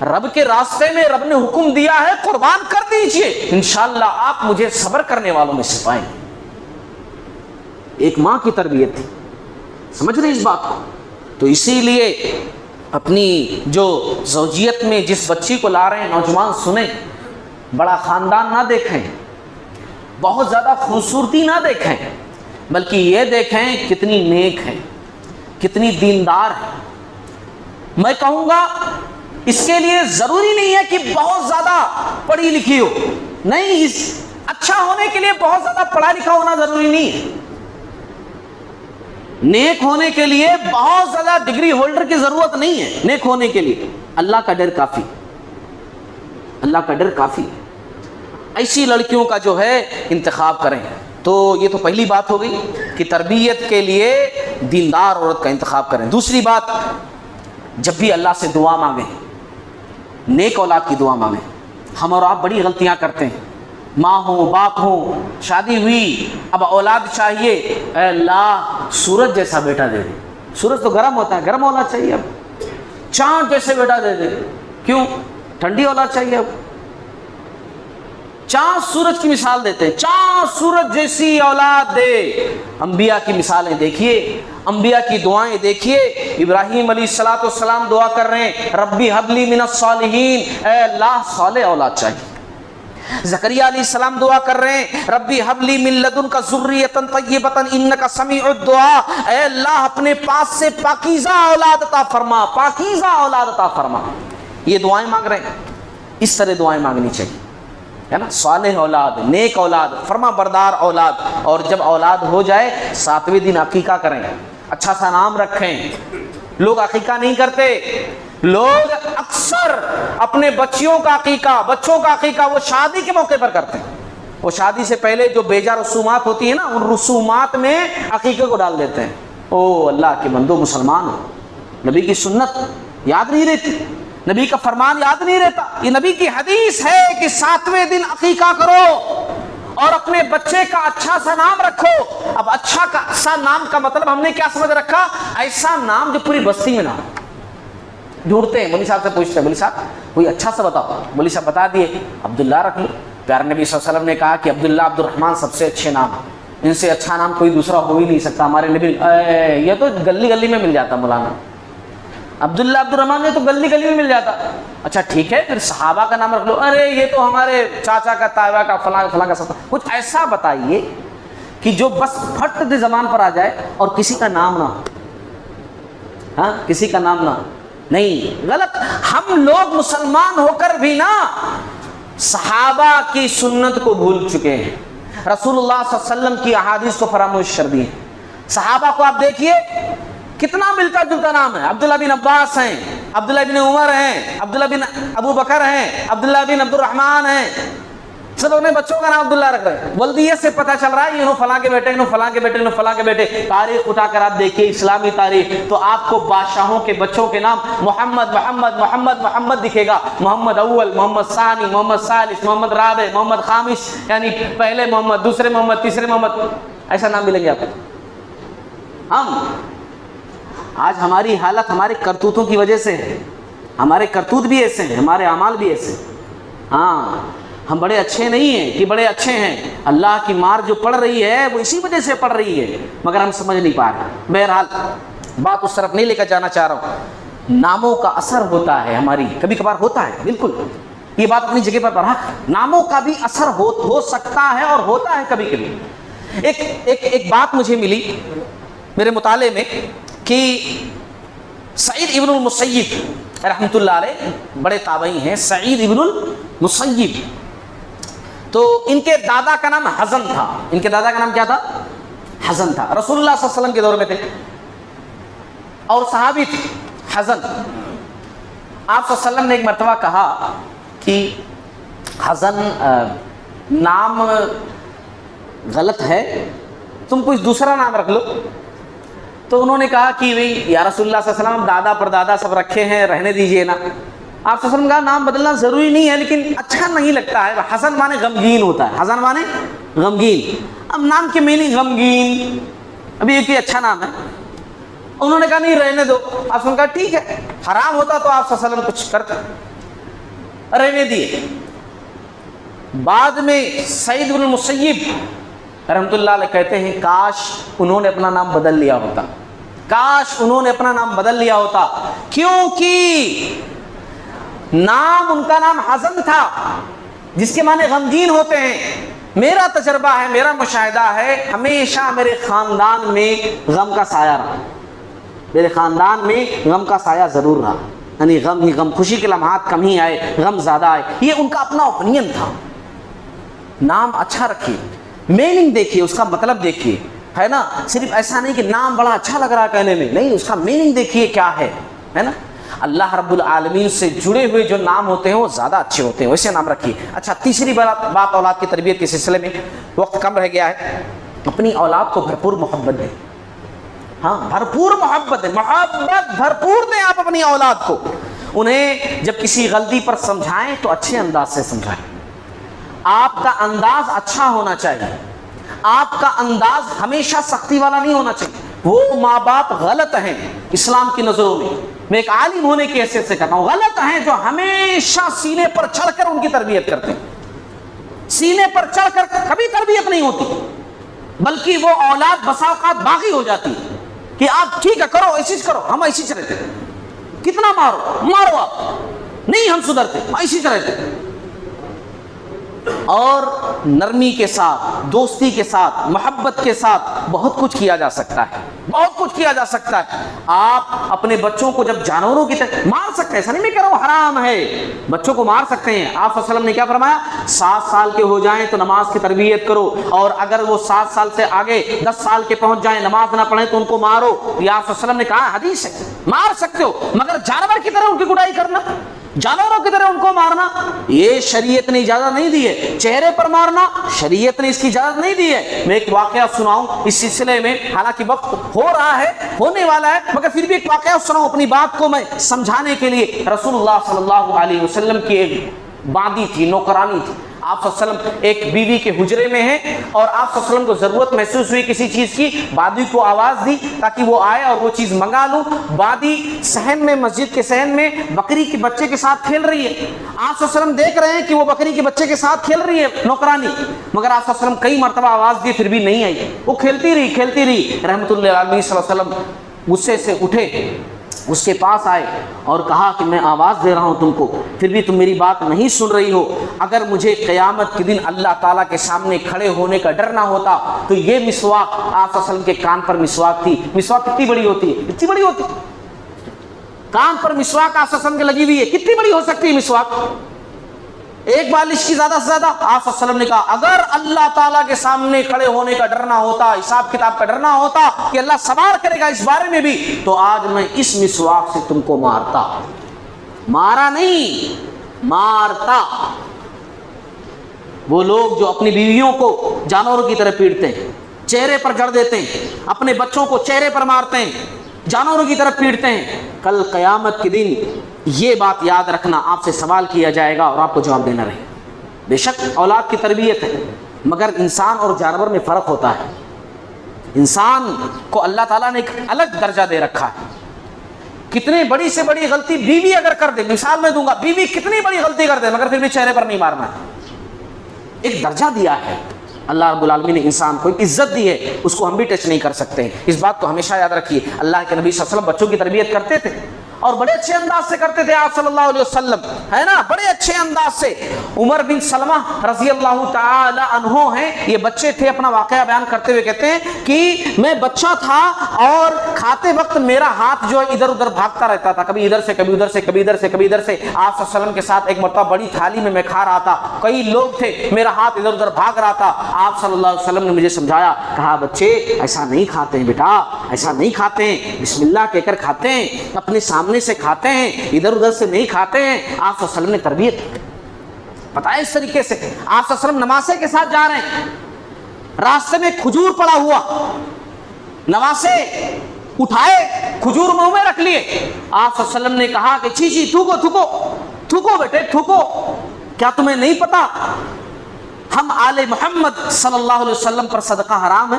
رب کے راستے میں رب نے حکم دیا ہے قربان کر دیجئے، انشاءاللہ آپ مجھے صبر کرنے والوں میں سے پائیں گے. ایک ماں کی تربیت تھی. سمجھ رہے اس بات کو؟ تو اسی لیے اپنی جو زوجیت میں جس بچی کو لا رہے ہیں نوجوان سنیں، بڑا خاندان نہ دیکھیں، بہت زیادہ خوبصورتی نہ دیکھیں، بلکہ یہ دیکھیں کتنی نیک ہے، کتنی دیندار ہے. میں کہوں گا اس کے لیے ضروری نہیں ہے کہ بہت زیادہ پڑھی لکھی ہو، نہیں، اچھا ہونے کے لیے بہت زیادہ پڑھا لکھا ہونا ضروری نہیں ہے. نیک ہونے کے لیے بہت زیادہ ڈگری ہولڈر کی ضرورت نہیں ہے. نیک ہونے کے لیے اللہ کا ڈر کافی، اللہ کا ڈر کافی. ایسی لڑکیوں کا جو ہے انتخاب کریں. تو یہ تو پہلی بات ہو گئی کہ تربیت کے لیے دیندار عورت کا انتخاب کریں. دوسری بات، جب بھی اللہ سے دعا مانگیں، نیک اولاد کی دعا مانگیں. ہم اور آپ بڑی غلطیاں کرتے ہیں. ماں ہوں، باپ ہوں، شادی ہوئی، اب اولاد چاہیے، اے اللہ سورج جیسا بیٹا دے دے. سورج تو گرم ہوتا ہے، گرم اولاد چاہیے. اب چاند جیسے بیٹا دے دے. کیوں؟ ٹھنڈی اولاد چاہیے. اب چاند سورج کی مثال دیتے ہیں، چاند سورج جیسی اولاد دے. انبیاء کی مثالیں دیکھیے، انبیاء کی دعائیں دیکھیے. ابراہیم علیہ السلام دعا کر رہے ہیں ربی حب لی من الصالحین، اے اللہ صالح اولاد چاہیے. زکریا علیہ السلام دعا کر رہے ہیں ربی حب لی من لدنک ذریۃ طیبۃ انک سمیع الدعاء، اے اللہ اپنے پاس سے پاکیزہ اولاد عطا فرما، پاکیزہ اولاد عطا فرما. یہ دعائیں مانگ رہے ہیں. اس طرح دعائیں مانگنی چاہیے، ہے نا. صالح اولاد، نیک اولاد، فرما بردار اولاد. اور جب اولاد ہو جائے 7ویں دن عقیقہ کریں، اچھا سا نام رکھیں. لوگ عقیقہ نہیں کرتے. لوگ اکثر اپنے بچوں کا عقیقہ وہ شادی کے موقع پر کرتے ہیں. وہ شادی سے پہلے جو بیجا رسومات ہوتی ہیں نا، ان رسومات میں عقیقے کو ڈال دیتے ہیں. او اللہ کے بندو، مسلمان ہو، نبی کی سنت یاد نہیں رہتی، نبی کا فرمان یاد نہیں رہتا. یہ نبی کی حدیث ہے کہ 7ویں دن عقیقہ کرو اور اپنے بچے کا اچھا سا نام رکھو. اب اچھا سا نام کا مطلب ہم نے کیا سمجھ رکھا؟ ایسا نام جو پوری بستی میں نہ ہو. ڈھونڈتے ہیں، مولوی صاحب سے پوچھتے ہیں مولوی صاحب کوئی اچھا سا بتاؤ. مولوی صاحب بتا دیے عبداللہ رکھ لو. پیارے نبی صلی اللہ علیہ وسلم نے کہا کہ عبداللہ عبد الرحمن سب سے اچھے نام، ان سے اچھا نام کوئی دوسرا ہو ہی نہیں سکتا. ہمارے نبی یہ تو گلی گلی میں مل جاتا مولانا، عبداللہ عبد الرحمن، یہ تو گلی گلی میں مل جاتا. اچھا ٹھیک ہے، پھر صحابہ کا نام رکھ لو. ارے یہ تو ہمارے چاچا کا، تائبہ کا، فلاں فلاں کا. سب کچھ ایسا بتائیے کہ جو بس پھٹ دے زبان پر آ جائے اور کسی کا نام نہ ہو. ہاں، کسی کا نام نہ ہو. نہیں، غلط. ہم لوگ مسلمان ہو کر بھی نا صحابہ کی سنت کو بھول چکے ہیں. رسول اللہ صلی اللہ علیہ وسلم کی احادیث کو فراموش کر دیے. صحابہ کو آپ دیکھیے کتنا ملتا جلتا نام ہے. عبداللہ بن عباس ہیں، عبداللہ بن عمر ہیں، عبداللہ بن ابو بکر ہیں، عبداللہ بن عبد الرحمن ہیں. سب اپنے بچوں کا نام عبداللہ رکھ رہے ہیں. ولدیت سے پتہ چل رہا ہے انہوں فلاں کے بیٹے، انہوں فلاں کے بیٹے، انہوں فلاں کے بیٹے. تاریخ اٹھا کر آپ دیکھیے، اسلامی تاریخ، تو آپ کو بادشاہوں کے بچوں کے نام محمد محمد محمد محمد دکھے گا. محمد اول، محمد ثانی، محمد ثالث، محمد رابع، محمد خامس، یعنی پہلے محمد، دوسرے محمد، تیسرے محمد، ایسا نام ملیں گے آپ کو. ہم آج ہماری حالت ہمارے کرتوتوں کی وجہ سے ہے. ہمارے کرتوت بھی ایسے ہیں، ہمارے اعمال بھی ایسے ہیں. ہاں، ہم بڑے اچھے نہیں ہیں کہ بڑے اچھے ہیں. اللہ کی مار جو پڑ رہی ہے وہ اسی وجہ سے پڑ رہی ہے، مگر ہم سمجھ نہیں پا رہے. بہرحال بات اس طرف نہیں لے کر جانا چاہ رہا ہوں. ناموں کا اثر ہوتا ہے، ہماری کبھی کبھار ہوتا ہے. بالکل یہ بات اپنی جگہ پر رہا. ناموں کا بھی اثر ہو سکتا ہے اور ہوتا ہے کبھی کبھی. ایک بات مجھے ملی میرے مطالعے میں کہ سعید ابن المسیب رحمۃ اللہ علیہ بڑے تابعی ہیں. سعید ابن المسیب تو ان کے دادا کا نام حزن تھا. ان کے دادا کا نام کیا تھا؟ حزن تھا. رسول اللہ صلی اللہ علیہ وسلم کے دور میں تھے اور صحابی تھے حزن. آپ صلی اللہ علیہ وسلم نے ایک مرتبہ کہا کہ حزن نام غلط ہے, تم کچھ دوسرا نام رکھ لو. تو انہوں نے کہا کہ بھئی یا رسول اللہ صلی اللہ علیہ وسلم دادا پر دادا سب رکھے ہیں, رہنے دیجئے نا. آپ صلی اللہ علیہ وسلم کہا نام بدلنا ضروری نہیں ہے, لیکن اچھا نہیں لگتا ہے. حزن مانے غمگین ہوتا ہے, حزن مانے غمگین. اب نام کے میننگ غمگین, ابھی ایک اچھا نام ہے. انہوں نے کہا نہیں رہنے دو. آپ نے کہا ٹھیک ہے, حرام ہوتا تو آپ صلی اللہ علیہ وسلم کچھ کرتے, رہنے دیے. بعد میں سعید بن المسیب رحمۃ اللہ علیہ کہتے ہیں کاش انہوں نے اپنا نام بدل لیا ہوتا, کاش انہوں نے اپنا نام بدل لیا ہوتا, کیونکہ نام ان کا نام حزن تھا جس کے معنی غمگین ہوتے ہیں. میرا تجربہ ہے, میرا مشاہدہ ہے, ہمیشہ میرے خاندان میں غم کا سایہ رہا, میرے خاندان میں غم کا سایہ ضرور رہا. یعنی غم ہی غم, خوشی کے لمحات کم ہی آئے, غم زیادہ آئے. یہ ان کا اپنا اوپینین تھا. نام اچھا رکھیے, میننگ دیکھیے, اس کا مطلب دیکھیے, ہے نا. صرف ایسا نہیں کہ نام بڑا اچھا لگ رہا ہے کہنے میں, نہیں, اس کا میننگ دیکھیے کیا ہے نا. اللہ رب العالمین سے جڑے ہوئے جو نام ہوتے ہیں وہ زیادہ اچھے ہوتے ہیں, ویسے نام رکھیے. اچھا, تیسری بات اولاد کی تربیت کے سلسلے میں, وقت کم رہ گیا ہے, اپنی اولاد کو بھرپور محبت دیں. ہاں, بھرپور محبت دیں, محبت بھرپور دیں آپ اپنی اولاد کو. انہیں جب کسی غلطی پر سمجھائیں تو اچھے انداز سے سمجھائیں. آپ کا انداز اچھا ہونا چاہیے, آپ کا انداز ہمیشہ سختی والا نہیں ہونا چاہیے. وہ ماں باپ غلط ہیں اسلام کی نظروں میں, میں ایک عالم ہونے کی حیثیت سے کہتا ہوں, غلط ہیں جو ہمیشہ سینے پر چڑھ کر ان کی تربیت کرتے ہیں. سینے پر چڑھ کر کبھی تربیت نہیں ہوتی, بلکہ وہ اولاد بسا اوقات باغی ہو جاتی ہے کہ آپ ٹھیک ہے کرو, ایسی کرو, ہم ایسی رہتے, کتنا مارو آپ, نہیں ہم سدھرتے, ایسی رہتے. اور نرمی کے ساتھ, دوستی کے ساتھ, محبت کے ساتھ بہت کچھ کیا جا سکتا ہے, بہت کچھ کیا جا سکتا ہے. آپ اپنے بچوں کو جب جانوروں کی طرح مار سکتے ہیں, ایسا نہیں میں کہہ رہا ہوں حرام ہے, بچوں کو مار سکتے ہیں. آپ صلی اللہ علیہ وسلم نے کیا فرمایا, 7 سال کے ہو جائیں تو نماز کی تربیت کرو, اور اگر وہ 7 سال سے آگے 10 سال کے پہنچ جائیں نماز نہ پڑھیں تو ان کو مارو. یہ آپ صلی اللہ علیہ وسلم نے کہا, حدیث ہے, مار سکتے ہو, مگر جانور کی طرح ان کی گڈائی کرنا, جانوروں کی طرح ان کو مارنا, یہ شریعت نے اجازت نہیں دی ہے. چہرے پر مارنا شریعت نے اس کی اجازت نہیں دی ہے. میں ایک واقعہ سناؤں اس سلسلے میں, حالانکہ وقت ہو رہا ہے, ہونے والا ہے, مگر پھر بھی ایک واقعہ سناؤں اپنی بات کو میں سمجھانے کے لیے. رسول اللہ صلی اللہ علیہ وسلم کی ایک باندی تھی, نوکرانی تھی. آپ صلی اللہ علیہ وسلم ایک بیوی کے حجرے میں ہیں, اور آپ صلی اللہ علیہ وسلم کو ضرورت محسوس ہوئی کسی چیز کی, بادی کو آواز دی تاکہ وہ آئے اور وہ چیز منگا لوں. بادی صحن میں, مسجد کے صحن میں بکری کے بچے کے ساتھ کھیل رہی ہے. آپ صلی اللہ علیہ وسلم دیکھ رہے ہیں کہ وہ بکری کے بچے کے ساتھ کھیل رہی ہے نوکرانی, مگر آپ صلی اللہ علیہ وسلم کئی مرتبہ آواز دی پھر بھی نہیں آئی, وہ کھیلتی رہی. رحمت اللہ علیہ صلی اللہ علیہ وسلم غصے سے اٹھے, اس کے پاس آئے اور کہا کہ میں آواز دے رہا ہوں تم کو, پھر بھی تم میری بات نہیں سن رہی ہو. اگر مجھے قیامت کے دن اللہ تعالیٰ کے سامنے کھڑے ہونے کا ڈر نہ ہوتا تو یہ مسواک, آپ صلی اللہ علیہ وسلم کے کان پر مسواک تھی. مسواک کتنی بڑی ہوتی ہے, کتنی بڑی ہوتی ہے, کان پر مسواک آپ صلی اللہ علیہ وسلم کے لگی ہوئی ہے, کتنی بڑی ہو سکتی ہے مسواک, ایک بالش کی زیادہ سے زیادہ. آپ صلی اللہ علیہ وسلم نے کہا اگر اللہ تعالیٰ کے سامنے کھڑے ہونے کا ڈر نہ ہوتا, حساب کتاب کا ڈر نہ ہوتا کہ اللہ سوال کرے گا اس بارے میں بھی, تو آج میں اس مسواک سے تم کو مارتا. مارا نہیں, مارتا. وہ لوگ جو اپنی بیویوں کو جانوروں کی طرح پیٹتے ہیں, چہرے پر جڑ دیتے ہیں, اپنے بچوں کو چہرے پر مارتے ہیں, جانوروں کی طرف پیٹتے ہیں, کل قیامت کے دن یہ بات یاد رکھنا, آپ سے سوال کیا جائے گا اور آپ کو جواب دینا رہے. بے شک اولاد کی تربیت ہے, مگر انسان اور جانور میں فرق ہوتا ہے. انسان کو اللہ تعالیٰ نے ایک الگ درجہ دے رکھا ہے. کتنی بڑی سے بڑی غلطی بیوی اگر کر دے, مثال میں دوں گا, بیوی کتنی بڑی غلطی کر دے مگر پھر بھی چہرے پر نہیں مارنا, ایک درجہ دیا ہے اللہ رب العالمین نے انسان کو, ایک عزت دی ہے, اس کو ہم بھی ٹچ نہیں کر سکتے ہیں. اس بات کو ہمیشہ یاد رکھیے. اللہ کے نبی صلی اللہ علیہ وسلم بچوں کی تربیت کرتے تھے, اور بڑے اچھے انداز سے کرتے تھے آپ صلی اللہ علیہ وسلم، ہے نا، بڑے اچھے انداز سے۔ عمر بن سلمہ رضی اللہ تعالی عنہ ہیں، یہ بچے تھے، اپنا واقعہ بیان کرتے ہوئے کہتے ہیں کہ میں بچہ تھا اور کھاتے وقت میرا ہاتھ جو ہے ادھر ادھر بھاگتا رہتا تھا، کبھی ادھر سے کبھی ادھر سے کبھی ادھر سے کبھی ادھر سے۔ آپ صلی اللہ علیہ وسلم کے ساتھ ایک مرتبہ بڑی تھالی میں کھا رہا تھا، کئی لوگ تھے، میرا ہاتھ ادھر ادھر بھاگ رہا تھا۔ آپ صلی اللہ علیہ وسلم نے مجھے سمجھایا، کہا بچے ایسا نہیں کھاتے ہیں بیٹا، ایسا نہیں کھاتے ہیں، بسم اللہ کہہ کر کھاتے ہیں، اپنے سامنے سے کھاتے ہیں، ادھر ادھر سے نہیں کھاتے ہیں۔ آپ صلی اللہ علیہ وسلم نے تربیت بتایا اس طریقے سے۔ آپ صلی اللہ علیہ وسلم نواسے کے ساتھ جا رہے ہیں، راستے میں کھجور پڑا ہوا، نواسے اٹھائے، کھجور منہ میں رکھ لیے۔ آپ صلی اللہ علیہ وسلم نے کہا کہ چھی چھی، تھوکو تھوکو تھوکو بیٹے تھوکو، کیا تمہیں نہیں پتا ہم آل محمد صلی اللہ علیہ وسلم پر صدقہ حرام ہے؟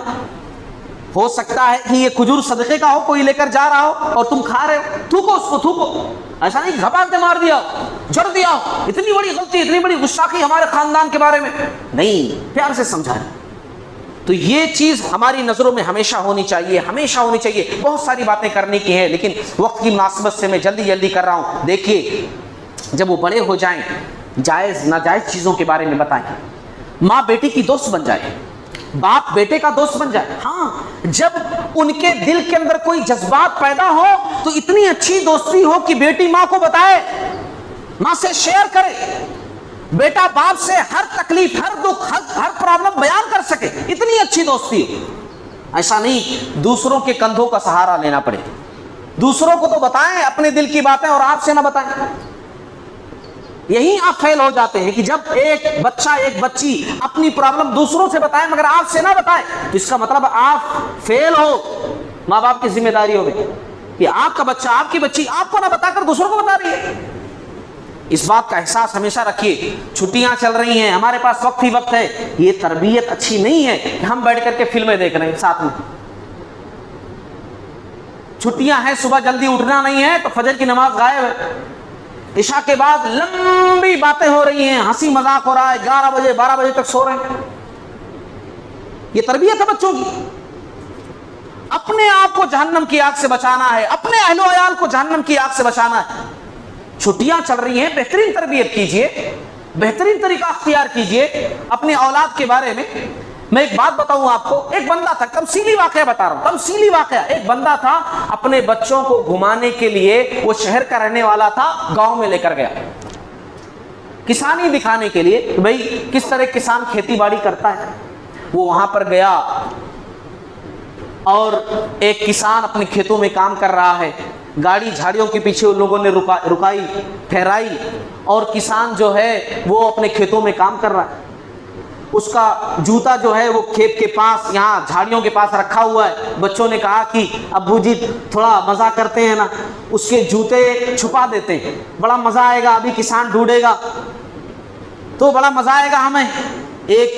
ہو سکتا ہے کہ یہ کھجور صدقے کا ہو، کوئی لے کر جا رہا ہو اور تم کھا رہے ہو، تھوکو اس کو تھوکو، ایسا نہیں گھپاٹ سے مار دیا جڑ دیا، اتنی بڑی غلطی، اتنی بڑی گستاخی ہمارے خاندان کے بارے میں نہیں، پیار سے سمجھایا۔ تو یہ چیز ہماری نظروں میں ہمیشہ ہونی چاہیے، ہمیشہ ہونی چاہیے۔ بہت ساری باتیں کرنے کی ہیں لیکن وقت کی مناسبت سے میں جلدی کر رہا ہوں۔ دیکھیے جب وہ بڑے ہو جائیں، جائز ناجائز چیزوں کے بارے میں بتائیں، ماں بیٹی کی دوست بن جائے، باپ بیٹے کا دوست بن جائے۔ ہاں، جب ان کے دل کے اندر کوئی جذبات پیدا ہو تو اتنی اچھی دوستی ہو کہ بیٹی ماں کو بتائے، ماں سے شیئر کرے، بیٹا باپ سے ہر تکلیف، ہر دکھ، ہر پرابلم بیان کر سکے، اتنی اچھی دوستی ہو۔ ایسا نہیں دوسروں کے کندھوں کا سہارا لینا پڑے، دوسروں کو تو بتائیں اپنے دل کی باتیں اور آپ سے نہ بتائیں۔ یہی آپ فیل ہو جاتے ہیں کہ جب ایک بچہ ایک بچی اپنی پرابلم دوسروں سے بتائے مگر آپ سے نہ بتائے، اس کا مطلب آپ فیل ہو۔ ماں باپ کی ذمہ داری ہوگی کہ آپ کا بچہ، آپ کی بچی آپ کو نہ بتا کر دوسروں کو بتا رہی ہے۔ اس بات کا احساس ہمیشہ رکھیے۔ چھٹیاں چل رہی ہیں، ہمارے پاس وقت ہی وقت ہے، یہ تربیت اچھی نہیں ہے کہ ہم بیٹھ کر کے فلمیں دیکھ رہے ہیں ساتھ میں۔ چھٹیاں ہیں، صبح جلدی اٹھنا نہیں ہے تو فجر کی نماز غائب ہے، عشاء کے بعد لمبی باتیں ہو رہی ہیں، ہنسی مذاق ہو رہا ہے، 11 بجے 12 بجے تک سو رہے ہیں۔ یہ تربیت ہے بچوں کی۔ اپنے آپ کو جہنم کی آگ سے بچانا ہے، اپنے اہل و عیال کو جہنم کی آگ سے بچانا ہے۔ چھٹیاں چل رہی ہیں، بہترین تربیت کیجئے، بہترین طریقہ اختیار کیجئے اپنی اولاد کے بارے میں۔ میں ایک بات بتاؤں آپ کو، ایک بندہ تھا، تمثیلی واقعہ بتا رہا ہوں، تمثیلی واقعہ۔ ایک بندہ تھا، اپنے بچوں کو گھمانے کے لیے، وہ شہر کا رہنے والا تھا، گاؤں میں لے کر گیا کسانی دکھانے کے لیے کہ بھئی کس طرح کسان کھیتی باڑی کرتا ہے۔ وہ وہاں پر گیا اور ایک کسان اپنے کھیتوں میں کام کر رہا ہے، گاڑی جھاڑیوں کے پیچھے ان لوگوں نے رکائی ٹھہرائی اور کسان جو ہے وہ اپنے کھیتوں میں کام کر رہا ہے۔ اس کا جوتا جو ہے وہ کھیت کے پاس، یہاں جھاڑیوں کے پاس رکھا ہوا ہے۔ بچوں نے کہا کہ ابو جی تھوڑا مزہ کرتے ہیں نا، اس کے جوتے چھپا دیتے ہیں، بڑا مزہ آئے گا، ابھی کسان ڈھونڈے گا تو بڑا مزہ آئے گا ہمیں۔ ایک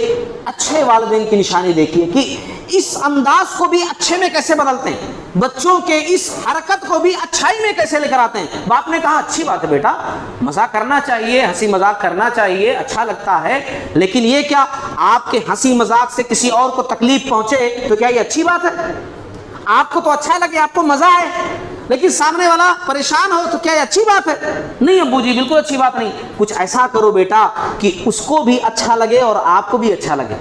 اچھے والدین کی نشانی دیکھیے کہ اس انداز کو بھی اچھے میں کیسے بدلتے ہیں، بچوں کے اس حرکت کو بھی اچھائی میں کیسے لے کر آتے ہیں۔ باپ نے کہا اچھی بات ہے بیٹا، مزہ کرنا چاہیے، ہنسی مذاق کرنا چاہیے، اچھا لگتا ہے، لیکن یہ کیا آپ کے ہنسی مذاق سے کسی اور کو تکلیف پہنچے تو کیا یہ اچھی بات ہے؟ آپ کو تو اچھا لگے، آپ کو مزہ آئے، لیکن سامنے والا پریشان ہو تو کیا یہ اچھی بات ہے؟ نہیں ابو جی بالکل اچھی بات نہیں۔ کچھ ایسا کرو بیٹا کہ اس کو بھی اچھا لگے اور آپ کو بھی اچھا لگے۔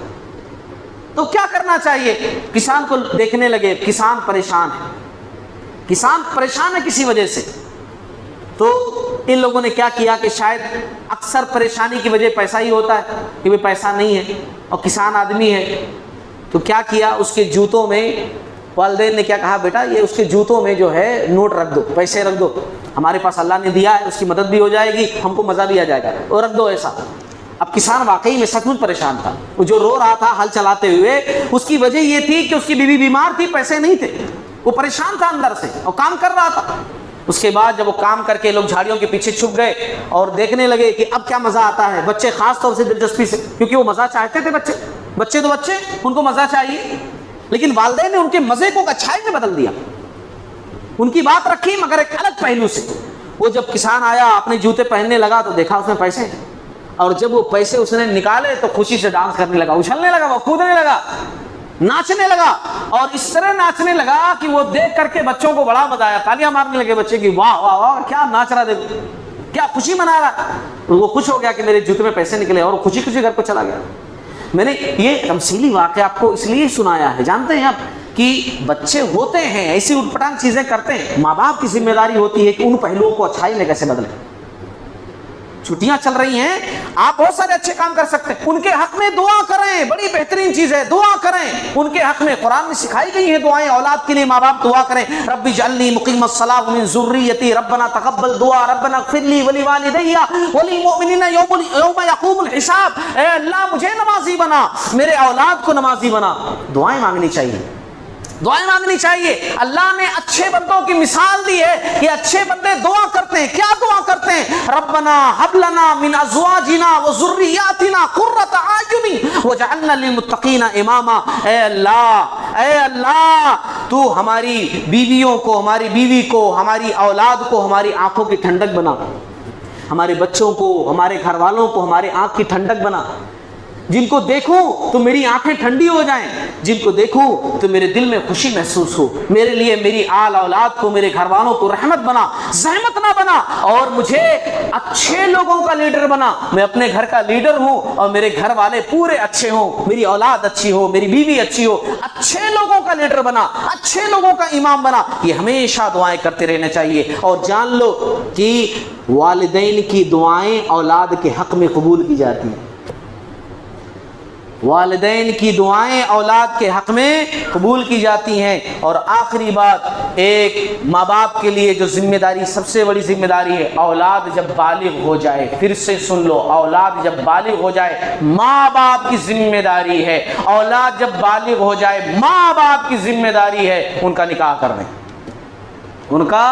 تو کیا کرنا چاہیے؟ کسان کو دیکھنے لگے، کسان پریشان ہے، کسان پریشان ہے کسی وجہ سے۔ تو ان لوگوں نے کیا کیا کہ شاید اکثر پریشانی کی وجہ پیسہ ہی ہوتا ہے کہ وہ پیسہ نہیں ہے اور کسان آدمی ہے، تو کیا کیا اس کے جوتوں میں، والدین نے کیا کہا بیٹا یہ اس کے جوتوں میں جو ہے نوٹ رکھ دو، پیسے رکھ دو، ہمارے پاس اللہ نے دیا ہے، اس کی مدد بھی ہو جائے گی، ہم کو مزہ بھی آ جائے گا، اور رکھ دو ایسا۔ اب کسان واقعی میں سچ میں پریشان تھا، وہ جو رو رہا تھا ہل چلاتے ہوئے، اس کی وجہ یہ تھی کہ اس کی بیوی بیمار تھی، پیسے نہیں تھے، وہ پریشان تھا اندر سے اور کام کر رہا تھا۔ اس کے بعد جب وہ کام کر کے لوگ جھاڑیوں کے پیچھے چھپ گئے اور دیکھنے لگے کہ اب کیا مزہ آتا ہے، بچے خاص طور سے دلچسپی سے، کیونکہ وہ مزہ چاہتے تھے، بچے تو بچے، ان کو مزہ چاہیے، لیکن والدین نے ان کے مزے کو اچھائی میں بدل دیا، ان کی بات رکھی مگر ایک الگ پہلو سے۔ وہ جب کسان آیا اپنے جوتے پہننے لگا تو دیکھا اس میں پیسے، اور جب وہ پیسے اس نے نکالے تو خوشی سے ڈانس کرنے لگا، اچھلنے لگا، وہ کودنے لگا۔ ناچنے لگا، اور اس طرح ناچنے لگا کہ وہ دیکھ کر کے بچوں کو بڑا مزہ آیا، تالیاں مارنے لگے بچے کی، واہ واہ واہ کیا ناچ رہا، دیکھو کیا خوشی منا رہا. وہ خوش ہو گیا کہ میرے جوتے میں پیسے نکلے، اور خوشی خوشی گھر کو چلا گیا. میں نے یہ تمثیلی واقعہ آپ کو اس لیے سنایا ہے، جانتے ہیں آپ کہ بچے ہوتے ہیں ایسی اٹ پٹانگ چیزیں کرتے ہیں، ماں باپ کی ذمہ داری ہوتی ہے کہ ان پہلوؤں کو اچھائی میں کیسے بدلیں. چھٹیاں چل رہی ہیں، آپ بہت سارے اچھے کام کر سکتے ہیں، ان کے حق میں دعا کریں، بڑی بہترین چیز ہے، دعا کریں ان کے حق میں. قرآن میں سکھائی گئی ہیں دعائیں، اولاد کے لیے ماں باپ دعا کریں، رب اجعلنی مقیم الصلاۃ ومن ذریتی ربنا تقبل دعا ربنا اغفر لی ولوالدی وللمؤمنین یوم یقوم الحساب. اے اللہ مجھے نمازی بنا، میرے اولاد کو نمازی بنا. دعائیں مانگنی چاہیے، دعائیں مانگنی چاہیے. اللہ نے اچھے بندوں کی مثال دی ہے کہ اچھے بندے دعا کرتے ہیں. کیا دعا کرتے ہیں؟ ربنا ہب لنا من ازواجنا وذریاتنا قرۃ اعین واجعلنا للمتقین اماما. اے اللہ تو ہماری بیویوں کو، ہماری بیوی کو، ہماری اولاد کو ہماری آنکھوں کی ٹھنڈک بنا، ہمارے بچوں کو، ہمارے گھر والوں کو ہمارے آنکھ کی ٹھنڈک بنا. جن کو دیکھوں تو میری آنکھیں ٹھنڈی ہو جائیں، جن کو دیکھوں تو میرے دل میں خوشی محسوس ہو. میرے لیے، میری آل اولاد کو، میرے گھر والوں کو رحمت بنا، زحمت نہ بنا، اور مجھے اچھے لوگوں کا لیڈر بنا. میں اپنے گھر کا لیڈر ہوں اور میرے گھر والے پورے اچھے ہوں، میری اولاد اچھی ہو، میری بیوی اچھی ہو. اچھے لوگوں کا لیڈر بنا، اچھے لوگوں کا امام بنا. یہ ہمیشہ دعائیں کرتے رہنا چاہیے. اور جان لو کہ والدین کی دعائیں اولاد کے حق میں قبول کی جاتی ہیں. والدین کی دعائیں اولاد کے حق میں قبول کی جاتی ہیں. اور آخری بات، ایک ماں باپ کے لیے جو ذمہ داری، سب سے بڑی ذمہ داری ہے، اولاد جب بالغ ہو جائے، پھر سے سن لو، اولاد جب بالغ ہو جائے ماں باپ کی ذمہ داری ہے. اولاد جب بالغ ہو جائے ماں باپ کی ذمہ داری ہے ان کا نکاح کر دیں، ان کا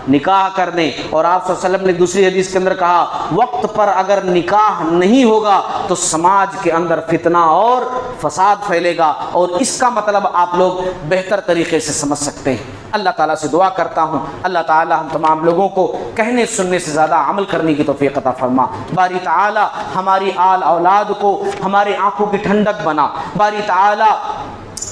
نکاح کر دیں. اور آپ صلی اللہ علیہ وسلم نے دوسری حدیث کے اندر کہا، وقت پر اگر نکاح نہیں ہوگا تو سماج کے اندر فتنہ اور فساد پھیلے گا. اور اس کا مطلب آپ لوگ بہتر طریقے سے سمجھ سکتے ہیں. اللہ تعالیٰ سے دعا کرتا ہوں اللہ تعالیٰ ہم تمام لوگوں کو کہنے سننے سے زیادہ عمل کرنے کی توفیق عطا فرما. باری تعالیٰ ہماری آل اولاد کو ہماری آنکھوں کی ٹھنڈک بنا. باری تعالیٰ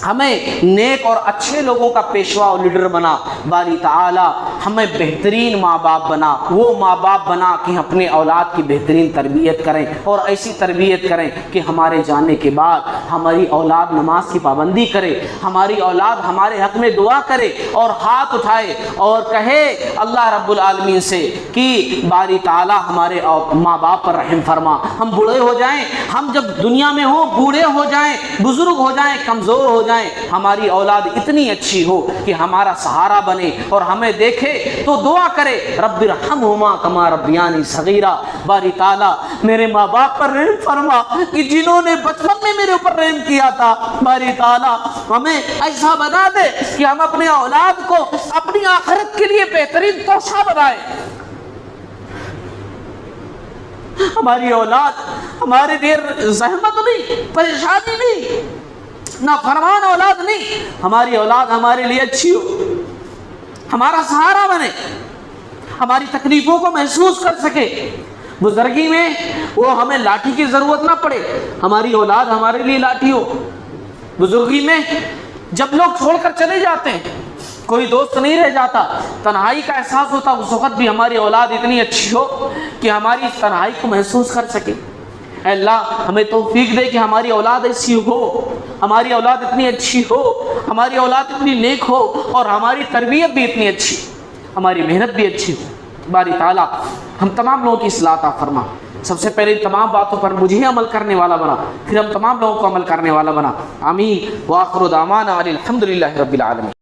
ہمیں نیک اور اچھے لوگوں کا پیشوا اور لیڈر بنا. باری تعالی ہمیں بہترین ماں باپ بنا، وہ ماں باپ بنا کہ اپنے اولاد کی بہترین تربیت کریں، اور ایسی تربیت کریں کہ ہمارے جانے کے بعد ہماری اولاد نماز کی پابندی کرے، ہماری اولاد ہمارے حق میں دعا کرے اور ہاتھ اٹھائے اور کہے اللہ رب العالمین سے کہ باری تعالی ہمارے ماں باپ پر رحم فرما. ہم بوڑھے ہو جائیں، ہم جب دنیا میں ہوں، بوڑھے ہو جائیں، بزرگ ہو جائیں، کمزور ہو جائیں، ہماری اولاد اتنی اچھی ہو کہ ہمارا سہارا بنے اور ہمیں دیکھے تو دعا کرے رب ارحمہما کما ربیانی صغیرا. باری تعالیٰ میرے ماں باپ پر رحم فرما کہ جنہوں نے بچپن میں میرے اوپر رحم کیا تھا. باری تعالیٰ ہمیں ایسا بنا دے کہ ہم اپنے اولاد کو اپنی آخرت کے لیے بہترین توشہ بنائیں. ہماری اولاد ہمارے لیے زحمت نہیں، پریشانی نہیں، نہ فرمان اولاد نہیں. ہماری اولاد ہمارے لیے اچھی ہو، ہمارا سہارا بنے، ہماری تکلیفوں کو محسوس کر سکے. بزرگی میں وہ ہمیں لاٹھی کی ضرورت نہ پڑے، ہماری اولاد ہمارے لیے لاٹھی ہو. بزرگی میں جب لوگ چھوڑ کر چلے جاتے ہیں، کوئی دوست نہیں رہ جاتا، تنہائی کا احساس ہوتا، اس وقت بھی ہماری اولاد اتنی اچھی ہو کہ ہماری اس تنہائی کو محسوس کر سکے. اے اللہ ہمیں توفیق دے کہ ہماری اولاد ایسی ہو، ہماری اولاد اتنی اچھی ہو، ہماری اولاد اتنی نیک ہو، اور ہماری تربیت بھی اتنی اچھی، ہماری محنت بھی اچھی ہو. باری تعالیٰ ہم تمام لوگوں کی اصلاح عطا فرما. سب سے پہلے تمام باتوں پر مجھے عمل کرنے والا بنا، پھر ہم تمام لوگوں کو عمل کرنے والا بنا. آمین. وآخر دعوانا الحمد للہ رب العالمین.